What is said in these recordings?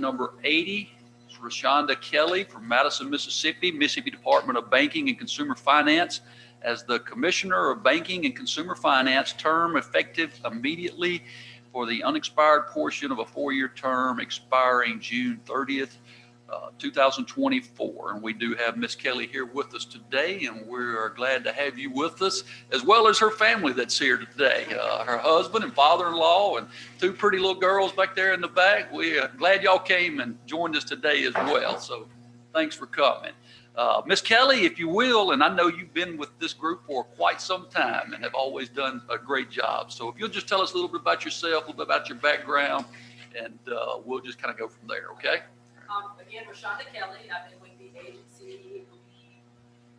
number 80. It's Rashonda Kelly from Madison, Mississippi Department of Banking and Consumer Finance as the Commissioner of Banking and Consumer Finance, term effective immediately for the unexpired portion of a 4-year term expiring June 30th, 2024. And we do have Miss Kelly here with us today, and we're glad to have you with us, as well as her family that's here today. Her husband and father-in-law and 2 pretty little girls back there in the back. We're glad y'all came and joined us today as well. So thanks for coming. Miss Kelly, if you will, and I know you've been with this group for quite some time and have always done a great job. So if you'll just tell us a little bit about yourself, a little bit about your background, and we'll just kind of go from there, okay? Again, Rashonda Kelly. I've been with the agency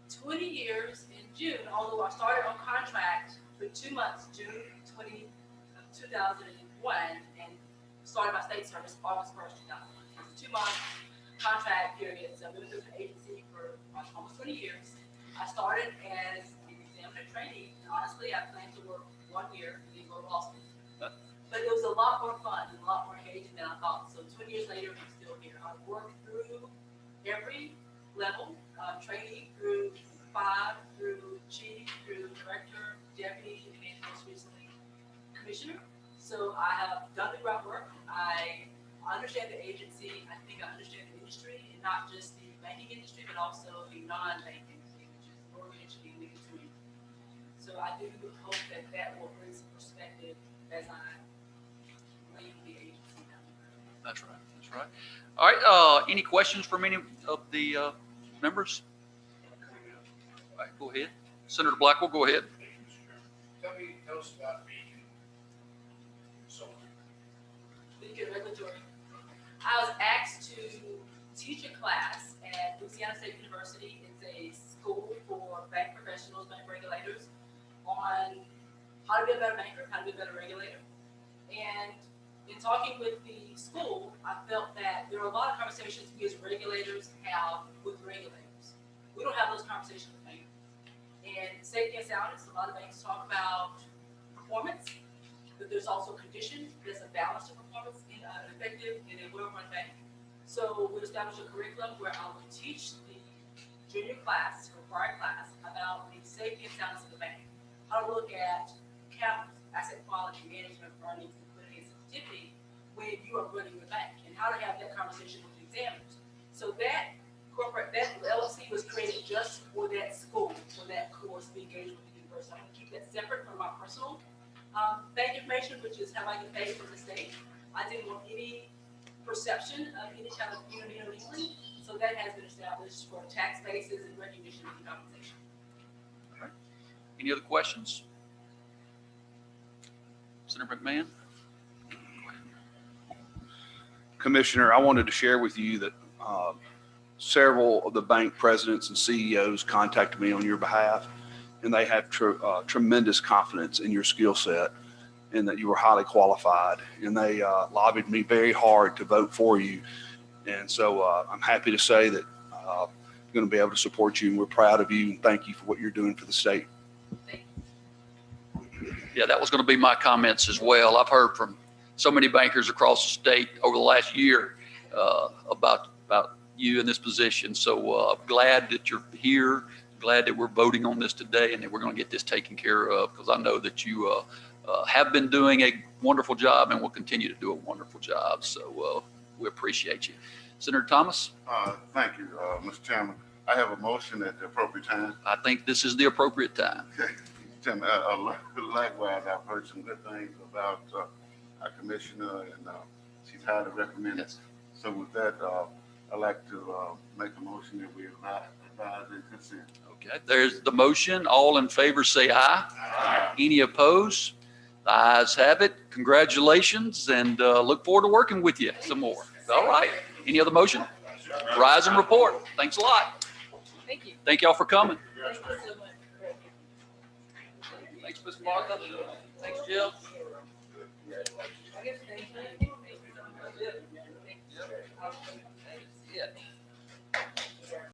20 years in June, although I started on contract for 2 months, June 2001, and started my state service August 1st, 2001. It's a 2-month contract period, so I've been with the agency for almost 20 years. I started as an examiner trainee, and honestly, I planned to work 1 year and then go to law school. But it was a lot more fun and a lot more engaging than I thought. So 20 years later, I'm still here. I've worked through every level, trainee through 5, through chief, through director, deputy, and then most recently commissioner. So I have done the groundwork. I understand the agency. I think I understand the industry, and not just the banking industry, but also the non-banking industry, which is mortgage and legal too. So I do hope that that will bring some perspective as I leave the agency down the road. That's right. That's right. All right. Any questions from any of the members? All right, go ahead. Senator Blackwell, go ahead. Tell us about Beacon. Beacon Regulatory. I was asked to teach a class at Louisiana State University. It's a school for bank professionals, bank regulators, on how to be a better banker, how to be a better regulator. And in talking with the school, I felt that there are a lot of conversations we as regulators have with regulators. We don't have those conversations with bankers. And safety and soundness, a lot of banks talk about performance, but there's also conditions. There's a balance to performance in an effective and a well-run bank. So we established a curriculum where I will teach the junior class, required class, about the safety and soundness of the bank. How to look at capital, asset quality, management, earnings, liquidity, and sensitivity when you are running your bank, and how to have that conversation with the examiners. So that LLC was created just for that school, for that course, be engaged with the university. I'm going to keep that separate from my personal bank information, which is how I get paid from the state. I didn't want any perception of any kind of illegally, so that has been established for tax bases and recognition of the compensation. All right. Any other questions? Senator McMahon? Commissioner, I wanted to share with you that several of the bank presidents and CEOs contacted me on your behalf, and they have tremendous confidence in your skill set and that you were highly qualified. And they lobbied me very hard to vote for you. And so I'm happy to say that I'm going to be able to support you, and we're proud of you, and thank you for what you're doing for the state. Yeah, that was going to be my comments as well. I've heard from so many bankers across the state over the last year about you in this position. So glad that you're here. Glad that we're voting on this today and that we're going to get this taken care of, because I know that you have been doing a wonderful job and will continue to do a wonderful job. So we appreciate you. Senator Thomas? Thank you, Mr. Chairman. I have a motion at the appropriate time. I think this is the appropriate time. Okay. Chairman, likewise, I've heard some good things about our commissioner, and she's highly recommended. Yes. So with that, I'd like to make a motion that we advise and consent. Okay, there's the motion. All in favor say aye. Aye. Any opposed? The ayes have it. Congratulations, and look forward to working with you some more. All right. Any other motion? Rise and report. Thanks a lot. Thank you. Thank y'all for coming. Thank you so much. Thanks, Ms. Martha. Thanks, Jill. Yeah.